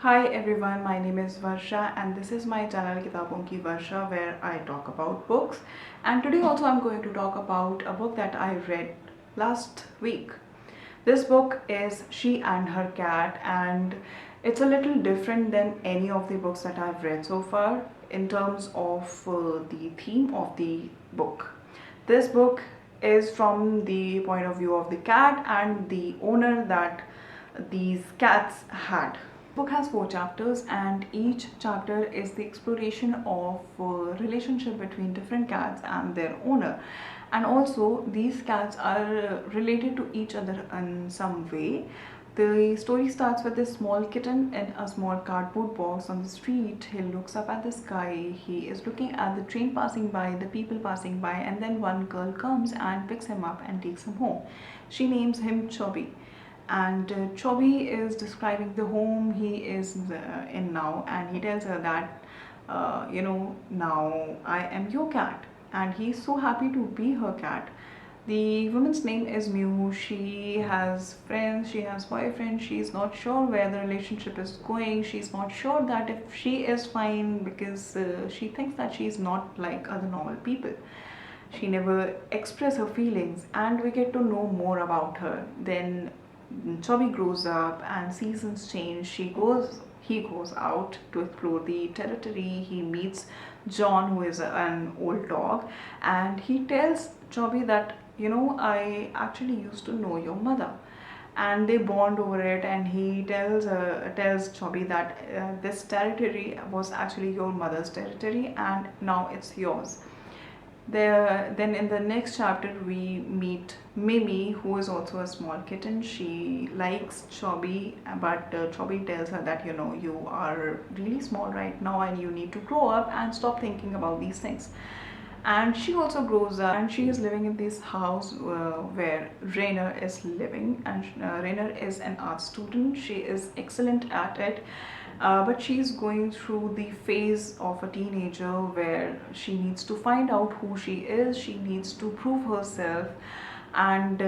Hi everyone, my name is Varsha and this is my channel Kitabon Ki Varsha where I talk about books. And today also I'm going to talk about a book that I read last week. This book is She and Her Cat, and it's a little different than any of the books that I've read so far in terms of the theme of the book. This book is from the point of view of the cat and the owner that these cats had. The book has 4 chapters, and each chapter is the exploration of relationship between different cats and their owner. And also these cats are related to each other in some way. The story starts with this small kitten in a small cardboard box on the street. He looks up at the sky. He is looking at the train passing by, the people passing by, and then one girl comes and picks him up and takes him home. She names him Chubby, and Chubby is describing the home he is in now, and he tells her that now I am your cat, and he's so happy to be her cat. The woman's name is Mew. She has friends, she has boyfriend, she's not sure where the relationship is going, she's not sure that if she is fine because she thinks that she's not like other normal people. She never express her feelings, and we get to know more about her. Then Chubby grows up and seasons change. He goes out to explore the territory. He meets John, who is an old dog, and he tells Chubby that I actually used to know your mother, and they bond over it. And he tells Chubby that this territory was actually your mother's territory, and now it's yours. Then in the next chapter we meet Mimi, who is also a small kitten. She likes Chubby, but Chubby tells her that you are really small right now and you need to grow up and stop thinking about these things. And she also grows up and she is living in this house where Rainer is living, and Rainer is an art student. She is excellent at it, but she's going through the phase of a teenager where she needs to find out who she is. She needs to prove herself, and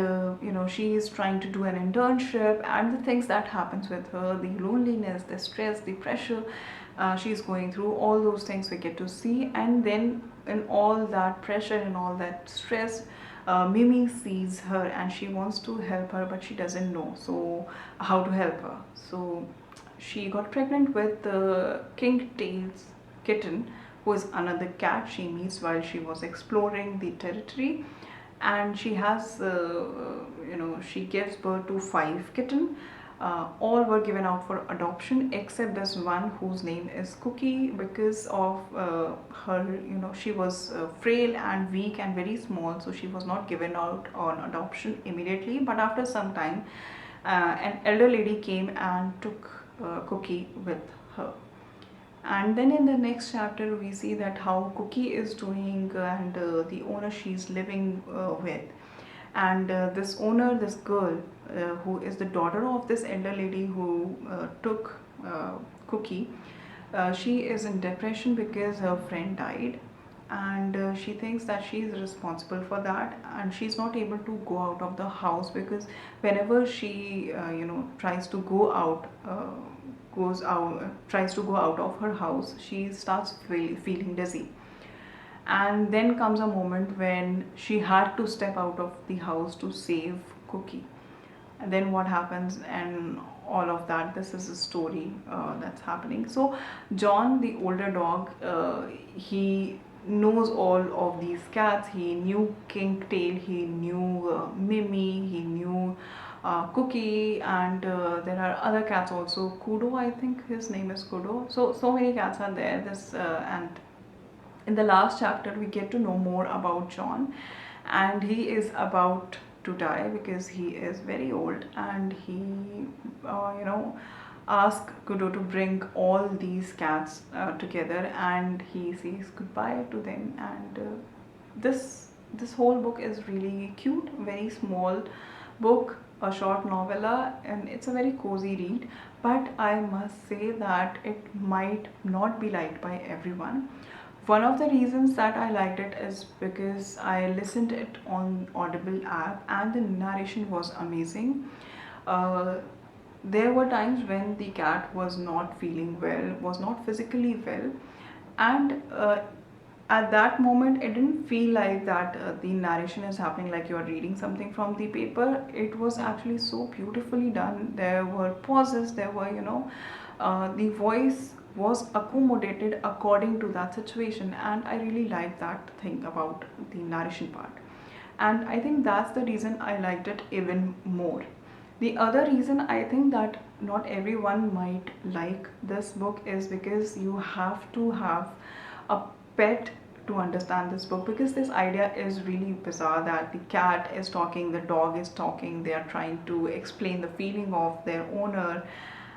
she is trying to do an internship, and the things that happens with her, the loneliness, the stress, the pressure she's going through, all those things we get to see. And then in all that pressure and all that stress, Mimi sees her and she wants to help her, but she doesn't know so how to help her. So she got pregnant with the King Tails kitten, who is another cat she meets while she was exploring the territory. And she has she gives birth to 5 kittens. All were given out for adoption except this one whose name is Cookie, because of her, she was frail and weak and very small, so she was not given out on adoption immediately. But after some time, an elder lady came and took Cookie with her. And then in the next chapter we see that how Cookie is doing, and the owner she's living with. And this owner, this girl, who is the daughter of this elder lady who took Cookie, she is in depression because her friend died, and she thinks that she is responsible for that, and she's not able to go out of the house because whenever she tries to go out goes out tries to go out of her house, she starts feeling dizzy. And then comes a moment when she had to step out of the house to save Cookie. And then what happens and all of that, this is a story that's happening. So John, the older dog, he knows all of these cats. He knew King Tail, he knew Mimi, he knew Cookie, and there are other cats also. Kudo, I think his name is Kudo. So many cats are there. This and in the last chapter we get to know more about John, and he is about to die because he is very old, and he asks Kudo to bring all these cats together, and he says goodbye to them. And this whole book is really cute, very small book, a short novella, and it's a very cozy read. But I must say that it might not be liked by everyone. One of the reasons that I liked it is because I listened it on Audible app and the narration was amazing. Uh, there were times when the cat was not feeling well, was not physically well, and at that moment it didn't feel like that the narration is happening like you are reading something from the paper. It was actually so beautifully done. There were pauses, there were, the voice was accommodated according to that situation, and I really like that thing about the narration part. And I think that's the reason I liked it even more. The other reason I think that not everyone might like this book is because you have to have a pet to understand this book, because this idea is really bizarre that the cat is talking, the dog is talking, they are trying to explain the feeling of their owner,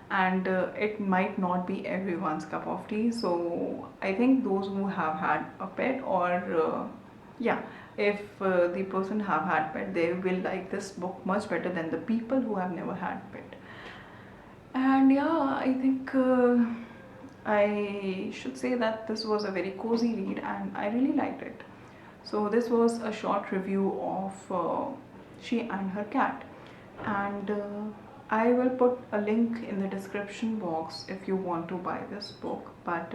and it might not be everyone's cup of tea. So I think those who have had a pet, or yeah, if the person have had pet, they will like this book much better than the people who have never had pet. And yeah, I think I should say that this was a very cozy read and I really liked it. So this was a short review of She and Her Cat, and I will put a link in the description box if you want to buy this book. But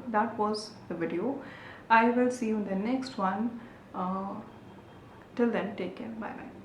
that was the video. I will see you in the next one. Till then, take care. Bye bye.